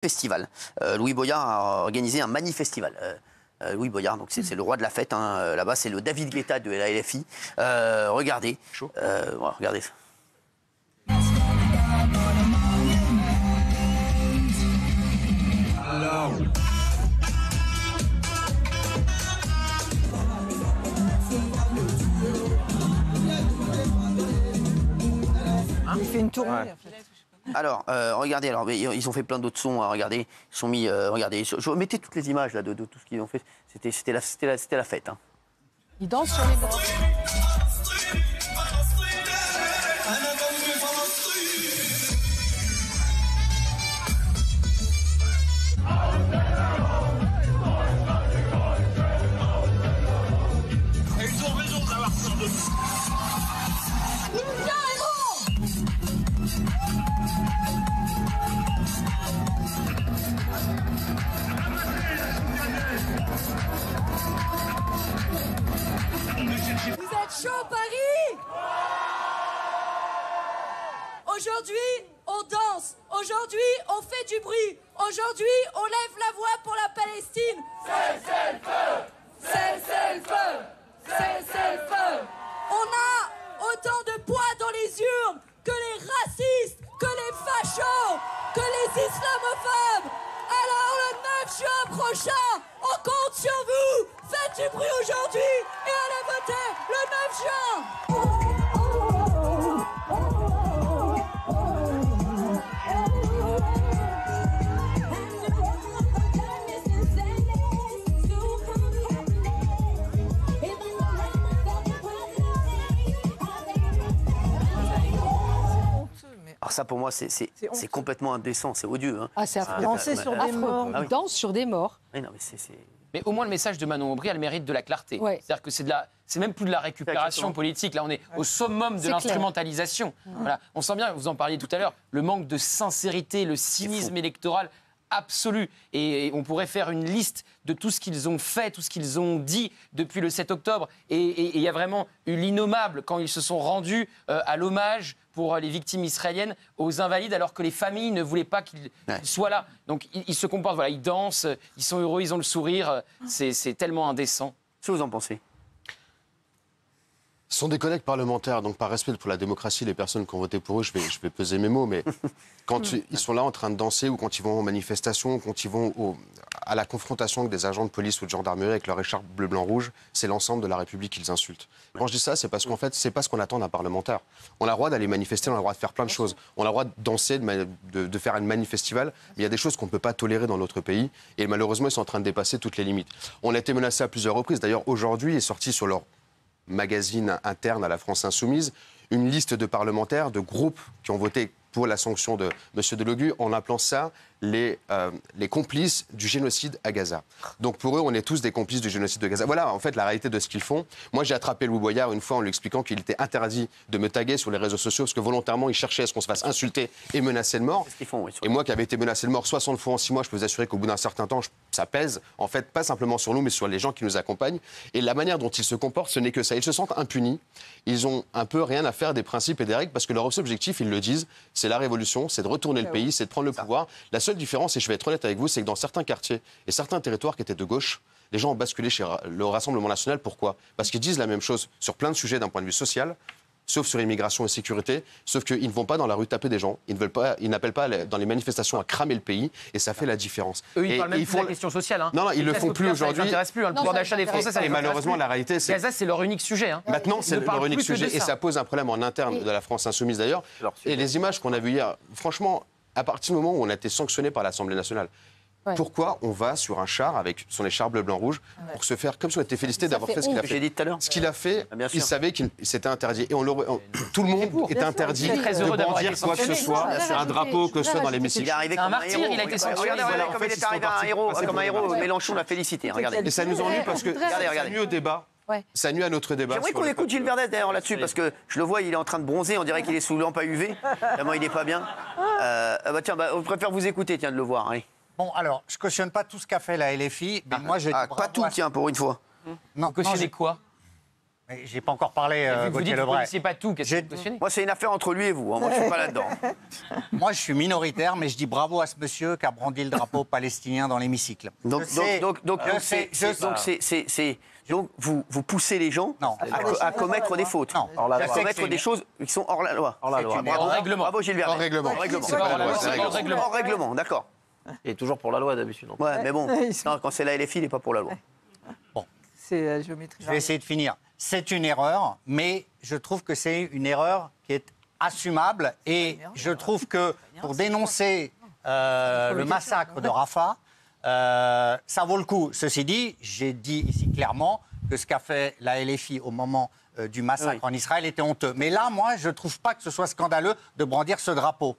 festival. Louis Boyard a organisé un manifestival. Louis Boyard, donc c'est le roi de la fête. Hein. Là-bas, c'est le David Guetta de la LFI. Regardez. Voilà, regardez ça. Il fait une tournée. Ouais. Alors, regardez, ils ont fait plein d'autres sons. Regardez, ils sont mis. Regardez, je mettez toutes les images là de tout ce qu'ils ont fait. C'était la fête. Hein. Ils dansent sur les bords. Ils ont raison d'avoir peur de nous. Vous êtes chaud, Paris? Aujourd'hui, on danse. Aujourd'hui, on fait du bruit. Aujourd'hui, on lève la voix pour la Palestine. Cessez le feu! Cessez le feu! Cessez le feu! On a autant de poids dans les urnes que les racistes, que les fachos, que les islamophobes. Alors le 9 juin prochain, on compte sur vous. Faites du bruit aujourd'hui et allez voter le 9 juin. Alors ça, pour moi, c'est complètement indécent, c'est odieux. Hein. Ah, c'est affreux. Danser sur des morts. Ah oui. Ils dansent sur des morts. Oui, non, mais Mais au moins, le message de Manon Aubry a le mérite de la clarté. Ouais. C'est-à-dire que c'est même plus de la récupération politique. Là, on est au summum de l'instrumentalisation. Voilà. On sent bien, vous en parliez tout à l'heure, le manque de sincérité, le cynisme électoral absolu. Et on pourrait faire une liste de tout ce qu'ils ont fait, tout ce qu'ils ont dit depuis le 7 octobre. Et il y a vraiment eu l'innommable quand ils se sont rendus à l'hommage pour les victimes israéliennes aux invalides, alors que les familles ne voulaient pas qu'ils soient là. Donc ils se comportent, voilà, ils dansent, ils sont heureux, ils ont le sourire. C'est tellement indécent. Qu'est-ce que vous en pensez? Ce sont des collègues parlementaires, donc par respect pour la démocratie, les personnes qui ont voté pour eux, je vais peser mes mots, mais quand ils sont là en train de danser ou quand ils vont aux manifestations, quand ils vont à la confrontation avec des agents de police ou de gendarmerie avec leur écharpe bleu, blanc, rouge, c'est l'ensemble de la République qu'ils insultent. Quand je dis ça, c'est parce qu'en fait, c'est pas ce qu'on attend d'un parlementaire. On a le droit d'aller manifester, on a le droit de faire plein de choses. On a le droit de danser, de faire un manifestival, mais il y a des choses qu'on ne peut pas tolérer dans notre pays, et malheureusement, ils sont en train de dépasser toutes les limites. On a été menacés à plusieurs reprises. D'ailleurs, aujourd'hui est sorti sur leur magazine interne à la France Insoumise, une liste de parlementaires, de groupes qui ont voté pour la sanction de M. Delogu, en appelant ça les complices du génocide à Gaza. Donc pour eux, on est tous des complices du génocide de Gaza. Voilà, en fait, la réalité de ce qu'ils font. Moi, j'ai attrapé Louis Boyard une fois en lui expliquant qu'il était interdit de me taguer sur les réseaux sociaux parce que volontairement, il cherchait à ce qu'on se fasse insulter et menacer de mort. C'est ce qu'ils font, oui, et moi qui avais été menacé de mort 60 fois en 6 mois, je peux vous assurer qu'au bout d'un certain temps, ça pèse, en fait, pas simplement sur nous, mais sur les gens qui nous accompagnent. Et la manière dont ils se comportent, ce n'est que ça. Ils se sentent impunis. Ils ont un peu rien à faire des principes et des règles parce que leur objectif, ils le disent, c'est la révolution, c'est de retourner le pays, c'est de prendre le pouvoir. La seule différence, et je vais être honnête avec vous, c'est que dans certains quartiers et certains territoires qui étaient de gauche, les gens ont basculé chez le Rassemblement national. Pourquoi? Parce qu'ils disent la même chose sur plein de sujets d'un point de vue social, sauf sur immigration et sécurité, sauf qu'ils ne vont pas dans la rue taper des gens, ils n'appellent pas dans les manifestations à cramer le pays, et ça fait la différence. Eux, ils parlent même plus de la question sociale. Hein. Non, non, ils le font plus aujourd'hui. Ça ne les intéresse plus. Le pouvoir d'achat des Français, ça les intéresse malheureusement, plus. la réalité, c'est... Gaza, c'est leur unique sujet. Hein. Maintenant, c'est leur unique sujet, et ça pose un problème en interne de la France Insoumise, d'ailleurs. Et les images qu'on a vues hier, franchement, à partir du moment où on a été sanctionné par l'Assemblée nationale, pourquoi on va sur un char avec son écharpe bleu, blanc, rouge pour se faire, comme si on était félicité d'avoir fait ce qu'il a fait. J'ai dit tout à l'heure. Ce qu'il a fait, il savait qu'il s'était interdit. Et tout le monde était interdit de brandir quoi que ce soit, un drapeau que ce soit dans l'hémicycle. Il est arrivé comme un héros. Il a été sanctionné. Regardez comme il est arrivé un héros. Comme un héros, Mélenchon l'a félicité. Regardez. Et ça nous ennuie parce que ça nuit au débat. Ça nuit à notre débat. J'aimerais qu'on écoute Gilles Verdez d'ailleurs là-dessus, parce que je le vois, il est en train de bronzer, on dirait qu'il est sous lampe à UV. Vraiment, il n'est pas bien. Tiens, on préfère vous écouter, tiens, de le voir. Allez. Bon, alors, je cautionne pas tout ce qu'a fait la LFI, mais moi, je dis pas tout, tiens, pour une fois. Non, cautionner quoi? Mais j'ai pas encore parlé, Vu que vous Gauthier dites que vous ne Lebray. connaissiez pas tout, qu'est-ce que vous questionnez? Moi, c'est une affaire entre lui et vous. Moi, je suis pas là-dedans. Moi, je suis minoritaire, mais je dis bravo à ce monsieur qui a brandi le drapeau palestinien dans l'hémicycle. Donc, vous poussez les gens à commettre des fautes, à commettre des choses qui sont hors la loi. Hors la loi. Hors règlement. Bravo Gilles Vernet. Hors règlement. C'est pas hors la loi, c'est hors règlement. Hors règlement, d'accord. Et toujours pour la loi d'habitude. Ouais, mais bon, non, quand c'est la LFI, il n'est pas pour la loi. C'est la géométrie. Je vais essayer de finir. C'est une erreur, mais je trouve que c'est une erreur qui est assumable. Et je trouve que pour dénoncer le massacre de Rafah, ça vaut le coup. Ceci dit, j'ai dit ici clairement que ce qu'a fait la LFI au moment du massacre en Israël était honteux. Mais là, moi, je ne trouve pas que ce soit scandaleux de brandir ce drapeau.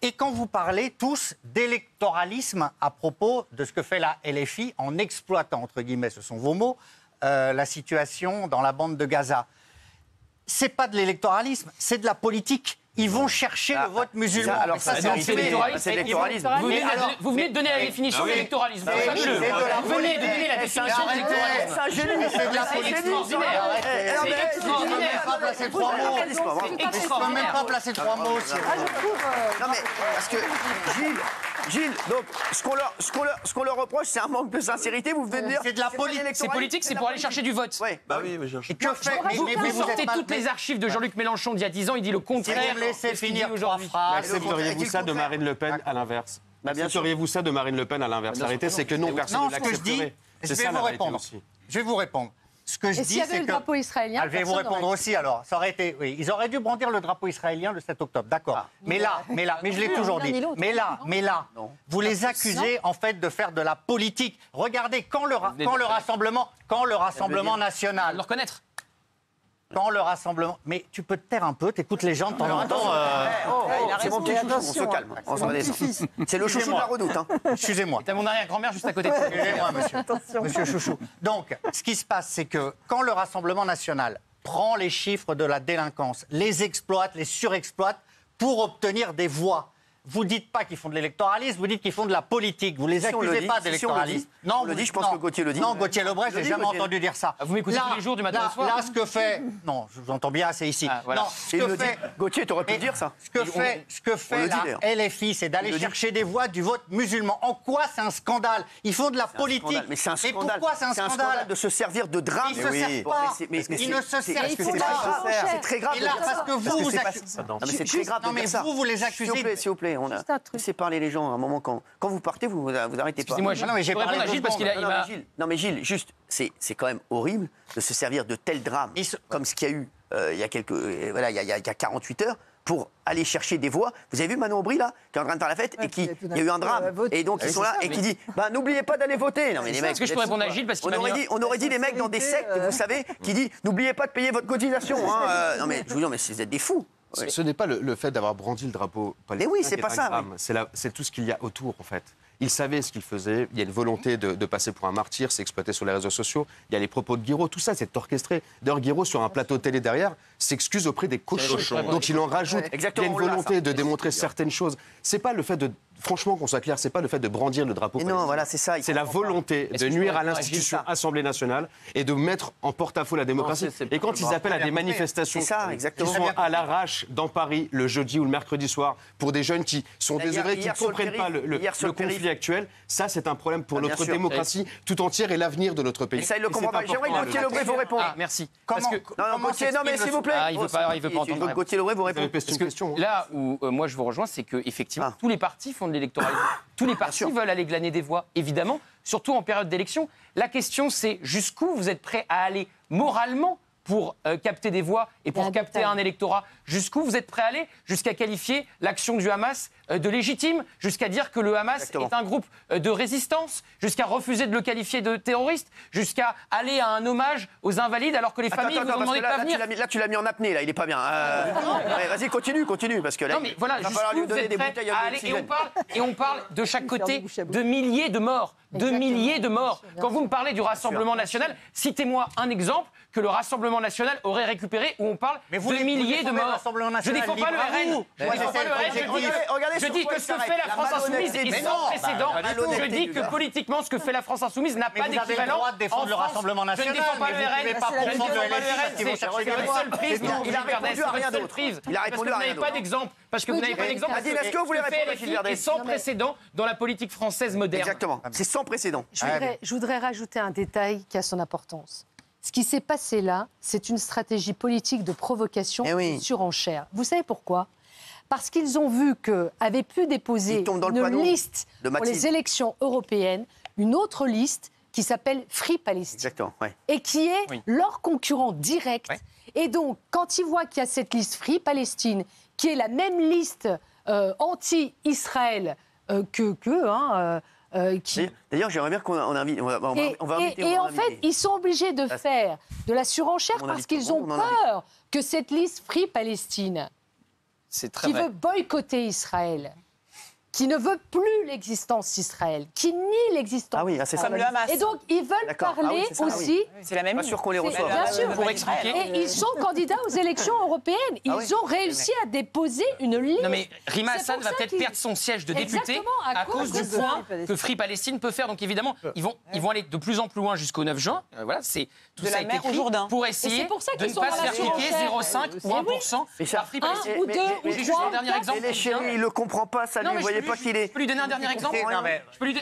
Et quand vous parlez tous d'électoralisme à propos de ce que fait la LFI en exploitant, entre guillemets, ce sont vos mots, la situation dans la bande de Gaza, c'est pas de l'électoralisme, c'est de la politique. Ils vont chercher le vote musulman. alors Mais ça, ça, c'est c'est l'électoralisme. c'est l'électoralisme. Vous venez de donner la définition de l'électoralisme. Vous venez de donner la définition de l'électoralisme. C'est un génie. C'est de la politique. extraordinaire. C'est extraordinaire. Pas placer trois mots. Je peux même pas placer trois mots. Non mais parce que Gilles, donc ce qu'on leur reproche, c'est un manque de sincérité. Vous venez de dire C'est de la politique. C'est politique, c'est pour aller chercher du vote. Ouais. Bah oui, mais j'ai Et que fait Vous êtes sortez mal- toutes les archives de Jean-Luc Mélenchon d'il y a 10 ans, il dit le Si contraire. vous me laissez de ce qu'il finir dit trois aujourd'hui. phrases. Accepteriez-vous ça de Marine Le Pen à l'inverse? Bah, bien sûr. Accepteriez-vous ça de Marine Le Pen à l'inverse? La réalité, c'est que non, personne Non, ne ce que je dis, l'accepterait. je C'est vais ça vous la réalité répondre. aussi. Je vais vous répondre. Ce que je Et s'il dis, y avait c'est le que... drapeau israélien, Ah, je vais vous personne répondre n'aurait- aussi alors. Ça aurait été... Oui, ils auraient dû brandir le drapeau israélien le 7 octobre, d'accord. Mais je l'ai toujours dit. Mais là, vous les accusez en fait de faire de la politique. Regardez, quand le Rassemblement national... De le reconnaître. Quand le Rassemblement... Mais tu peux te taire un peu, t'écoutes les gens de temps en temps. C'est mon petit chouchou, on se calme. On se redescend. C'est le chouchou de la redoute. Hein. Excusez-moi. T'as mon arrière-grand-mère juste à côté de toi. Excusez-moi, monsieur Chouchou. Donc, ce qui se passe, c'est que quand le Rassemblement national prend les chiffres de la délinquance, les exploite, les surexploite pour obtenir des voix, vous dites pas qu'ils font de l'électoralisme, vous dites qu'ils font de la politique. Vous les Si on le accusez dit, pas si on le d'électoralisme. dit. On le dit, je pense que Gauthier le dit. Non, Gauthier Lebray, Je j'ai le dis, jamais Gauthier. entendu dire ça. Vous m'écoutez tous les jours du matin au soir. Là, ce que fait... Non, je vous entends bien, c'est ici. Ah, voilà. Non, ce Il que le dit. fait... Gauthier, t'aurais pu Mais le dire ça. Ce que fait le dit, la LFI, c'est d'aller chercher des voix du vote musulman. En quoi c'est un scandale? Ils font de la politique. Scandale. Mais c'est un Et scandale. pourquoi c'est un scandale de se servir de drame. Ils ne se servent pas. Ils ne se servent pas. C'est très grave. Et là, parce que vous accusez... Non, mais c'est très grave. Non, de mais dire ça. vous les accusez... S'il vous plaît, Juste un truc. laissez parler les gens à un moment. Quand vous partez, vous arrêtez pas. Excusez-moi, Ah non, mais j'ai je peux répondre à parlé Gilles parce qu'il a... Non, mais Gilles, mais Gilles, juste, c'est quand même horrible de se servir de tels drames, comme ce qu'il y a eu il y a il y a 48 heures, pour aller chercher des voix. Vous avez vu Manon Aubry, là, qui est en train de faire la fête, et qui, il y a eu un drame, et donc ils sont là, et qui dit, bah, n'oubliez pas d'aller voter. Non, mais les mecs, Est-ce que je peux répondre à Gilles parce qu'il m'a mis... on aurait dit les mecs dans des sectes, vous savez, qui dit, n'oubliez pas de payer votre cotisation. Hein, non, mais je vous dis, mais vous êtes des fous. Ce n'est pas le fait d'avoir brandi le drapeau palestinien. oui, c'est qui est pas un ça, drame. C'est tout ce qu'il y a autour, en fait. Ils savaient ce qu'ils faisaient. Il y a une volonté de passer pour un martyr, c'est exploité sur les réseaux sociaux. Il y a les propos de Guiraud, tout ça, c'est orchestré. D'ailleurs, Guiraud, sur un plateau télé derrière, s'excuse auprès des cochons. Donc il en rajoute. Exactement, il y a une volonté de démontrer certaines choses. C'est pas le fait de. Franchement, qu'on soit clair, c'est pas le fait de brandir le drapeau palestinien. Non, voilà, c'est ça. C'est la volonté Est-ce de que je nuire peux à répondre à l'institution Gilles, ça Assemblée nationale et de mettre en porte-à-faux la démocratie. Et quand ils appellent à des manifestations C'est ça, exactement. qui sont à l'arrache dans Paris le jeudi ou le mercredi soir pour des jeunes qui sont Hier- désœuvrés, qui hier ne sur le comprennent pas périph', hier sur le le périph'. conflit actuel, ça c'est un problème pour Ah, bien notre sûr. démocratie tout entière et l'avenir de notre pays. Et ça, il le Et comprend c'est pas. J'aimerais que important à Gauthier le Lebray vous réponde. Ah, merci. Comment- Parce que Non, Gauthier, non, mais s'il vous plaît. Ah, il veut pas entendre. Gauthier Lebray vous Vous répond. avez posé Parce une que question. hein. là où moi je vous rejoins, c'est que effectivement tous les partis font de l'électoralisme. Tous les partis sûr. veulent aller glaner des voix, évidemment, surtout en période d'élection. La question, c'est jusqu'où vous êtes prêt à aller moralement pour capter des voix et pour capter un électorat. Jusqu'où vous êtes prêt à aller? Jusqu'à qualifier l'action du Hamas de légitime, jusqu'à dire que le Hamas Exactement. est un groupe de résistance, jusqu'à refuser de le qualifier de terroriste, jusqu'à aller à un hommage aux invalides alors que les familles vous en demandent de pas venir. Là, tu l'as mis en apnée, là, il est pas bien. Ouais, vas-y, continue, parce que là, Non mais voilà, il va falloir lui jusqu'où vous donner êtes des prêts bouteilles à à aller l'oxygène. et on parle de chaque côté bouche à bouche. de milliers de morts, de Exactement. milliers de morts. Bien Quand vous me parlez du Rassemblement national, citez-moi un exemple que le Rassemblement Rassemblement National aurait récupéré, où on parle de milliers de morts. Je défends pas le RN. Je dis que ce que fait la France Insoumise est sans précédent. Je dis que politiquement, ce que fait la France Insoumise n'a pas d'équivalent. Vous avez le droit de défendre le Rassemblement National. Je ne défends pas le RN. Je ne défends pas le RN. C'est votre seul prisme. Il a répondu à rien d'autre. Il a répondu à rien d'autre. Parce que vous n'avez pas d'exemple. Nadine, est-ce que vous voulez répondre à Gilles Verdez ? C'est sans précédent dans la politique française moderne. Exactement. C'est sans précédent. Je voudrais rajouter un détail qui a son importance. Ce qui s'est passé là, c'est une stratégie politique de provocation et de surenchère. Vous savez pourquoi ? Parce qu'ils ont vu qu'avaient pu déposer une liste pour les élections européennes, une autre liste qui s'appelle Free Palestine. Exactement, ouais. Et qui est leur concurrent direct. Ouais. Et donc, quand ils voient qu'il y a cette liste Free Palestine, qui est la même liste anti-Israël D'ailleurs, j'aimerais bien qu'on invite. Et en fait, ils sont obligés de faire de la surenchère parce qu'ils ont peur que cette liste Free Palestine, qui veut boycotter Israël, qui ne veut plus l'existence d'Israël, qui nie l'existence d'Israël. Et donc, ils veulent parler aussi... C'est la même. Pas sûr qu'on les reçoive. Bien sûr. Pour expliquer. Et ils sont candidats aux élections européennes. Ils ont réussi à déposer une liste. Non mais Rima Hassan va peut-être perdre son siège de député à cause du point que Free Palestine peut faire. Donc évidemment, ils vont aller de plus en plus loin jusqu'au 9 juin. Voilà, c'est tout ça a été écrit pour essayer de ne pas se faire piquer 0,5 ou 1% par Free Palestine. Un ou deux ou juste trois. un dernier exemple. Les chéris, il le comprend pas, ça lui, vous voyez pas qu'il est. Je peux lui donner un dernier exemple. Je peux lui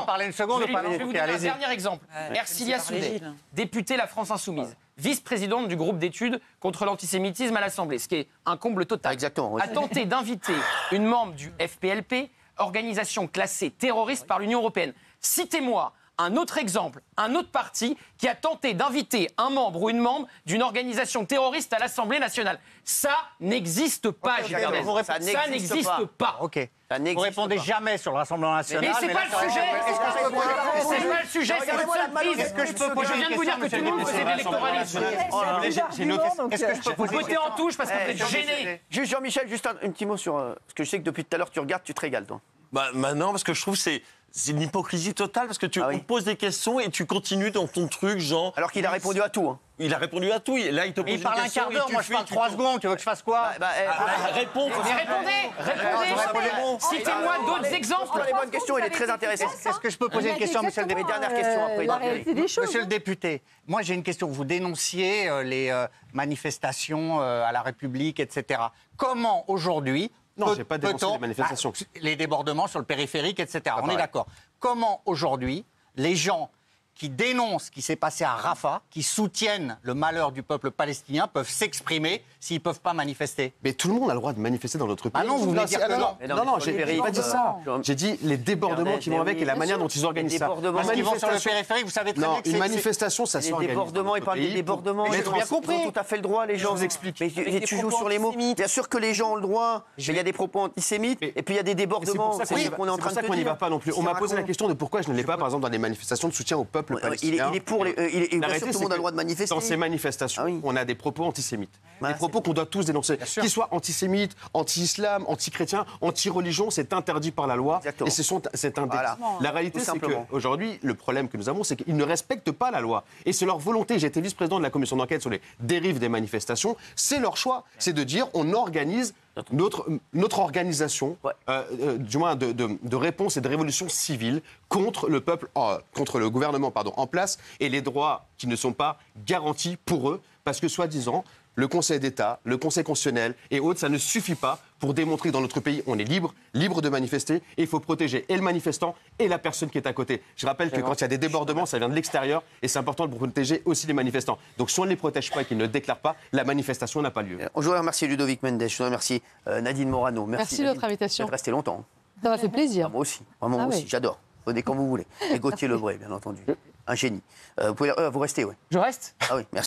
parler une seconde. Je vais vous donner un dernier exemple. Ercilia Soudet, députée La France Insoumise, vice-présidente du groupe d'études contre l'antisémitisme à l'Assemblée, ce qui est un comble total, a tenté d'inviter une membre du FPLP, organisation classée terroriste par l'Union européenne. Citez-moi un autre exemple, un autre parti qui a tenté d'inviter un membre ou une membre d'une organisation terroriste à l'Assemblée nationale. Ça n'existe pas, Gilles Verdez. Ça n'existe pas. Ok. Vous répondez jamais sur le Rassemblement National. Mais c'est pas le sujet. C'est pas le sujet. C'est votre seule prise. Est-ce que je peux poser Je viens de vous dire que tout le monde faisait de l'électoralisme. Est-ce que je peux Vous votez en touche parce que vous êtes gêné. Juste Jean-Michel, juste un petit mot sur... Parce que je sais que depuis tout à l'heure, tu regardes, tu te régales, toi. Maintenant, parce que je trouve que c'est une hypocrisie totale, parce que on pose des questions et tu continues dans ton truc, genre... Alors qu'il a répondu à tout. Il a répondu à tout. Là, il te pose une question. Il parle un quart d'heure, moi je parle 3 secondes. Tu veux que je fasse quoi? Réponds. Mais répondez. Citez-moi d'autres exemples. Les bonnes questions, il est très intéressant. Est-ce que je peux poser une question, monsieur le député? Dernière question après. Monsieur le député, moi j'ai une question. Vous dénonciez les manifestations à la République, etc. Comment aujourd'hui... Non, je n'ai pas dénoncé les manifestations. Les débordements sur le périphérique, etc. On est d'accord. Comment aujourd'hui les gens qui dénoncent ce qui s'est passé à Rafah, qui soutiennent le malheur du peuple palestinien, peuvent s'exprimer s'ils ne peuvent pas manifester? Mais tout le monde a le droit de manifester dans notre pays. Ah non, vous venez dire que non. Non, j'ai pas dit ça. J'ai dit les débordements qui vont avec et la manière dont ils organisent ça. Parce qu'ils vont sur le périphérique, vous savez très bien que une manifestation, ça s'organise. Les débordements, ils parlent des débordements. Mais j'ai bien compris. Ils ont tout à fait le droit, les gens. Je vous explique. Mais tu joues sur les mots. Bien sûr que les gens ont le droit. Il y a des propos antisémites et puis il y a des débordements. C'est pour ça qu'on n'y va pas non plus. On m'a posé la question de pourquoi je ne l'ai pas, par exemple, dans des manifestations de soutien au peuple palestinien. Bien sûr, tout le monde a le droit de manifester. Dans ces manifestations, on a des propos antisémites. Des propos qu'on doit tous dénoncer. Qu'ils soient antisémites, anti-islam, anti-chrétiens, anti-religion, c'est interdit par la loi. Et c'est un délit. La réalité, c'est qu'aujourd'hui, le problème que nous avons, c'est qu'ils ne respectent pas la loi. Et c'est leur volonté. J'ai été vice-président de la commission d'enquête sur les dérives des manifestations. C'est leur choix. C'est de dire on organise notre organisation, du moins de réponse et de révolution civile contre le peuple, contre le gouvernement en place et les droits qui ne sont pas garantis pour eux, parce que soi-disant, le Conseil d'État, le Conseil constitutionnel et autres, ça ne suffit pas pour démontrer que dans notre pays, on est libre de manifester et il faut protéger et le manifestant et la personne qui est à côté. Je rappelle que quand il y a des débordements, ça vient de l'extérieur et c'est important de protéger aussi les manifestants. Donc si on ne les protège pas et qu'ils ne déclarent pas, la manifestation n'a pas lieu. Je voudrais remercier Ludovic Mendes, je voudrais remercier Nadine Morano. Merci de votre invitation. Vous êtes resté longtemps. Ça m'a fait plaisir. Moi aussi, vraiment aussi, j'adore. Venez quand vous voulez. Et Gauthier Lebray, bien entendu. Un génie. Vous restez, oui. Je reste? Ah oui, merci.